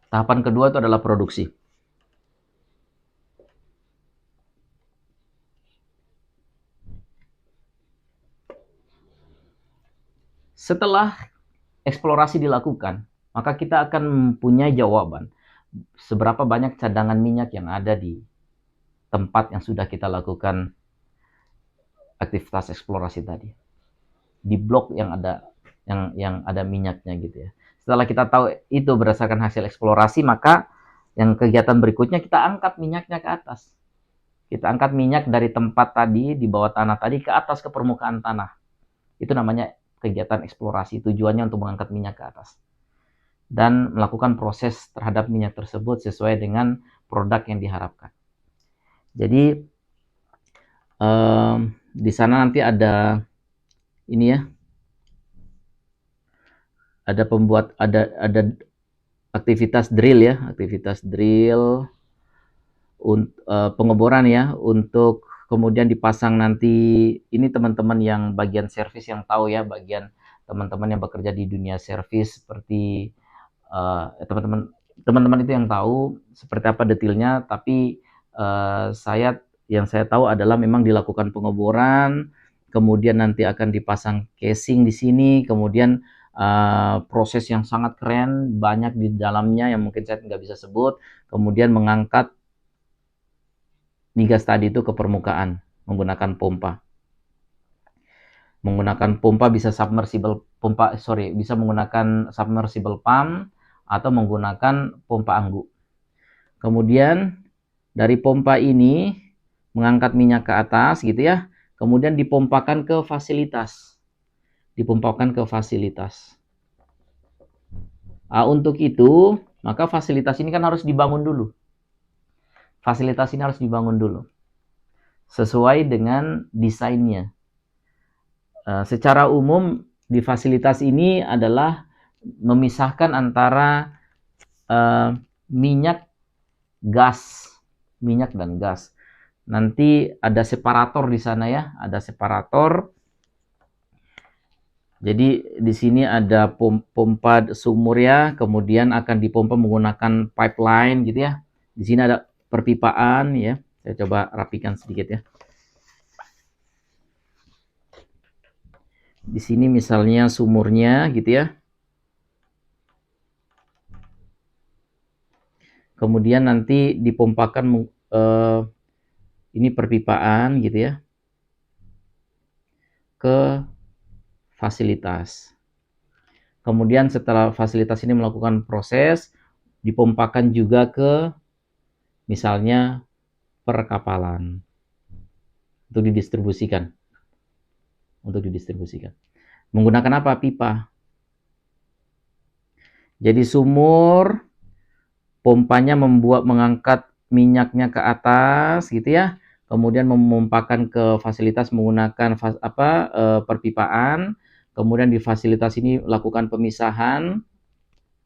Tahapan kedua itu adalah produksi. Setelah eksplorasi dilakukan, maka kita akan mempunyai jawaban seberapa banyak cadangan minyak yang ada di tempat yang sudah kita lakukan aktivitas eksplorasi tadi. Di blok yang ada minyaknya gitu ya. Setelah kita tahu itu berdasarkan hasil eksplorasi, maka yang kegiatan berikutnya kita angkat minyaknya ke atas. Kita angkat minyak dari tempat tadi di bawah tanah tadi ke atas ke permukaan tanah. Itu namanya kegiatan eksplorasi. Tujuannya untuk mengangkat minyak ke atas dan melakukan proses terhadap minyak tersebut sesuai dengan produk yang diharapkan. Jadi di sana nanti ada ini ya, ada aktivitas drill ya, pengeboran ya, untuk kemudian dipasang nanti. Ini teman-teman yang bagian servis yang tahu ya, bagian teman-teman yang bekerja di dunia servis seperti teman-teman itu yang tahu seperti apa detailnya. Tapi yang saya tahu adalah memang dilakukan pengeboran, kemudian nanti akan dipasang casing di sini, kemudian proses yang sangat keren, banyak di dalamnya yang mungkin saya nggak bisa sebut, kemudian mengangkat migas tadi itu ke permukaan menggunakan pompa. Bisa bisa menggunakan submersible pump atau menggunakan pompa anggu. Kemudian dari pompa ini mengangkat minyak ke atas gitu ya. Kemudian dipompakan ke fasilitas. Untuk itu, maka fasilitas ini kan harus dibangun dulu. Sesuai dengan desainnya. Secara umum di fasilitas ini adalah memisahkan antara minyak dan gas. Nanti ada separator di sana ya, ada separator. Jadi di sini ada pompa sumur ya, kemudian akan dipompa menggunakan pipeline gitu ya. Di sini ada perpipaan ya. Saya coba rapikan sedikit ya. Di sini misalnya sumurnya gitu ya. Kemudian nanti dipompakan ini perpipaan gitu ya ke fasilitas. Kemudian setelah fasilitas ini melakukan proses, dipompakan juga ke misalnya perkapalan untuk didistribusikan. Menggunakan apa? Pipa. Jadi sumur, pompanya mengangkat minyaknya ke atas gitu ya. Kemudian memompakan ke fasilitas menggunakan perpipaan. Kemudian di fasilitas ini lakukan pemisahan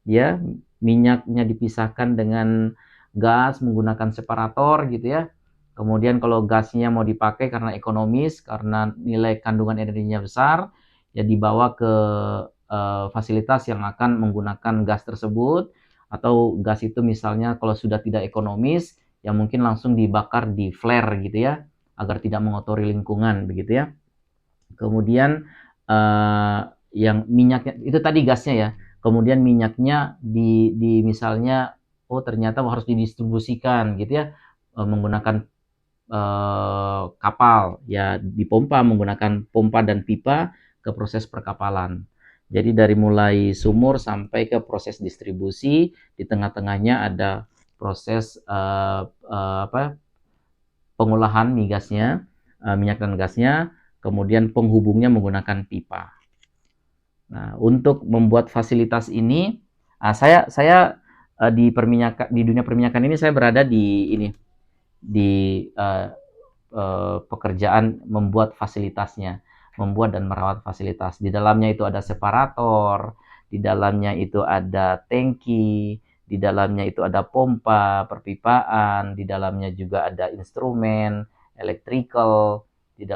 ya, minyaknya dipisahkan dengan gas menggunakan separator gitu ya. Kemudian kalau gasnya mau dipakai karena ekonomis, karena nilai kandungan energinya besar, ya dibawa ke fasilitas yang akan menggunakan gas tersebut. Atau gas itu misalnya kalau sudah tidak ekonomis, ya mungkin langsung dibakar di flare gitu ya, agar tidak mengotori lingkungan begitu ya. Kemudian yang minyaknya itu tadi gasnya ya. Kemudian minyaknya di misalnya ternyata harus didistribusikan gitu ya, menggunakan kapal ya, dipompa menggunakan pompa dan pipa ke proses perkapalan. Jadi dari mulai sumur sampai ke proses distribusi, di tengah-tengahnya ada proses pengolahan minyak dan gasnya, kemudian penghubungnya menggunakan pipa. Nah, untuk membuat fasilitas ini, saya di dunia perminyakan ini saya berada di pekerjaan membuat fasilitasnya, membuat dan merawat fasilitas. Di dalamnya itu ada separator, di dalamnya itu ada tangki, di dalamnya itu ada pompa, perpipaan, di dalamnya juga ada instrumen, electrical,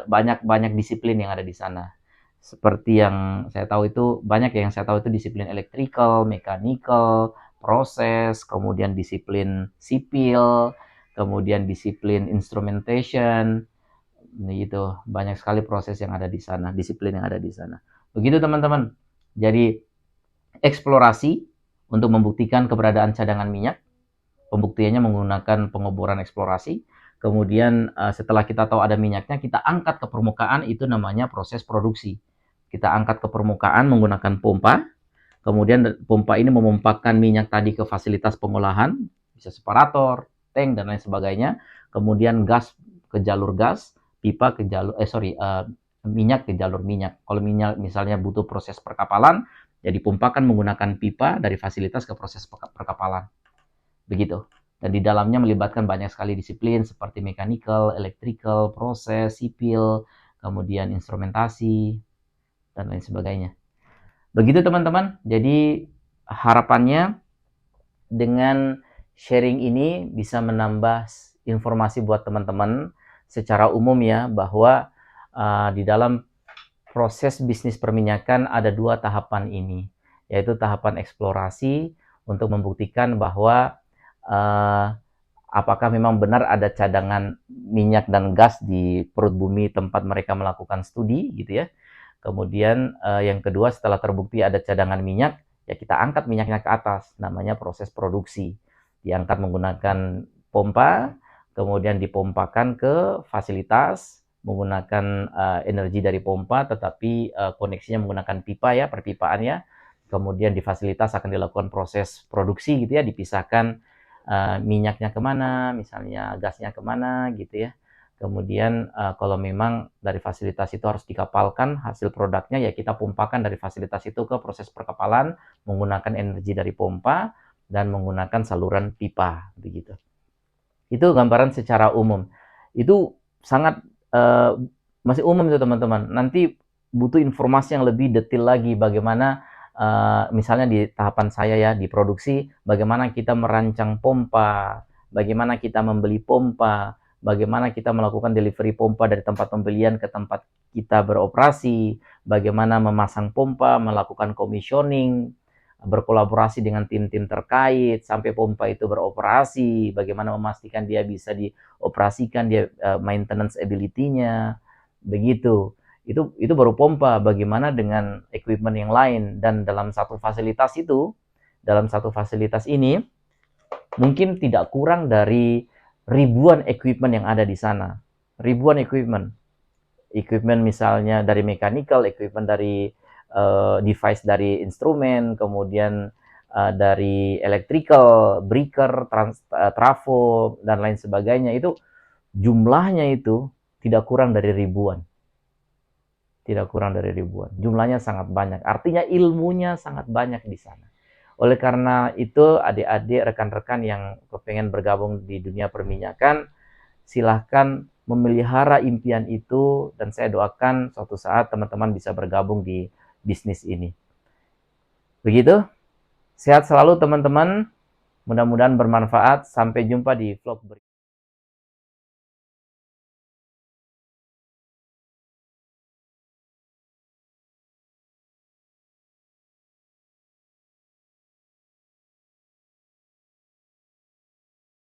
banyak disiplin yang ada di sana. Seperti yang saya tahu itu banyak yang saya tahu itu disiplin electrical, mechanical, proses, kemudian disiplin sipil, kemudian disiplin instrumentation, gitu. Banyak sekali proses yang ada di sana, disiplin yang ada di sana. Begitu teman-teman. Jadi eksplorasi untuk membuktikan keberadaan cadangan minyak. Pembuktiannya menggunakan pengoboran eksplorasi. Kemudian setelah kita tahu ada minyaknya, kita angkat ke permukaan, itu namanya proses produksi. Kita angkat ke permukaan menggunakan pompa. Kemudian pompa ini memompakan minyak tadi ke fasilitas pengolahan, bisa separator, tank, dan lain sebagainya. Kemudian gas ke jalur gas, pipa ke jalur, minyak ke jalur minyak. Kalau minyak misalnya butuh proses perkapalan, ya dipompakan menggunakan pipa dari fasilitas ke proses perkapalan. Begitu. Dan di dalamnya melibatkan banyak sekali disiplin seperti mechanical, electrical, proses, sipil, kemudian instrumentasi, dan lain sebagainya. Begitu teman-teman. Jadi harapannya dengan sharing ini bisa menambah informasi buat teman-teman secara umum ya, bahwa di dalam proses bisnis perminyakan ada 2 tahapan ini, yaitu tahapan eksplorasi untuk membuktikan bahwa apakah memang benar ada cadangan minyak dan gas di perut bumi tempat mereka melakukan studi gitu ya. Kemudian yang kedua, setelah terbukti ada cadangan minyak, ya kita angkat minyaknya ke atas, namanya proses produksi. Diangkat menggunakan pompa, kemudian dipompakan ke fasilitas menggunakan energi dari pompa, tetapi koneksinya menggunakan pipa ya, perpipaannya. Kemudian di fasilitas akan dilakukan proses produksi gitu ya, dipisahkan minyaknya kemana, misalnya gasnya kemana gitu ya. Kemudian kalau memang dari fasilitas itu harus dikapalkan hasil produknya, ya kita pompakan dari fasilitas itu ke proses perkapalan menggunakan energi dari pompa dan menggunakan saluran pipa begitu. Itu gambaran secara umum. Itu sangat masih umum itu teman-teman. Nanti butuh informasi yang lebih detail lagi bagaimana misalnya di tahapan saya ya di produksi, bagaimana kita merancang pompa, bagaimana kita membeli pompa, bagaimana kita melakukan delivery pompa dari tempat pembelian ke tempat kita beroperasi, bagaimana memasang pompa, melakukan commissioning, berkolaborasi dengan tim-tim terkait sampai pompa itu beroperasi, bagaimana memastikan dia bisa dioperasikan, dia maintenance ability-nya, begitu. Itu baru pompa, bagaimana dengan equipment yang lain. Dan dalam satu fasilitas ini mungkin tidak kurang dari ribuan equipment yang ada di sana. Ribuan equipment misalnya dari mechanical, equipment dari device dari instrumen, kemudian dari electrical, breaker, trafo, dan lain sebagainya. Itu jumlahnya itu tidak kurang dari ribuan. Tidak kurang dari ribuan. Jumlahnya sangat banyak. Artinya ilmunya sangat banyak di sana. Oleh karena itu, adik-adik, rekan-rekan yang kepengen bergabung di dunia perminyakan, silahkan memelihara impian itu, dan saya doakan suatu saat teman-teman bisa bergabung di bisnis ini. Begitu. Sehat selalu teman-teman. Mudah-mudahan bermanfaat. Sampai jumpa di vlog berikutnya.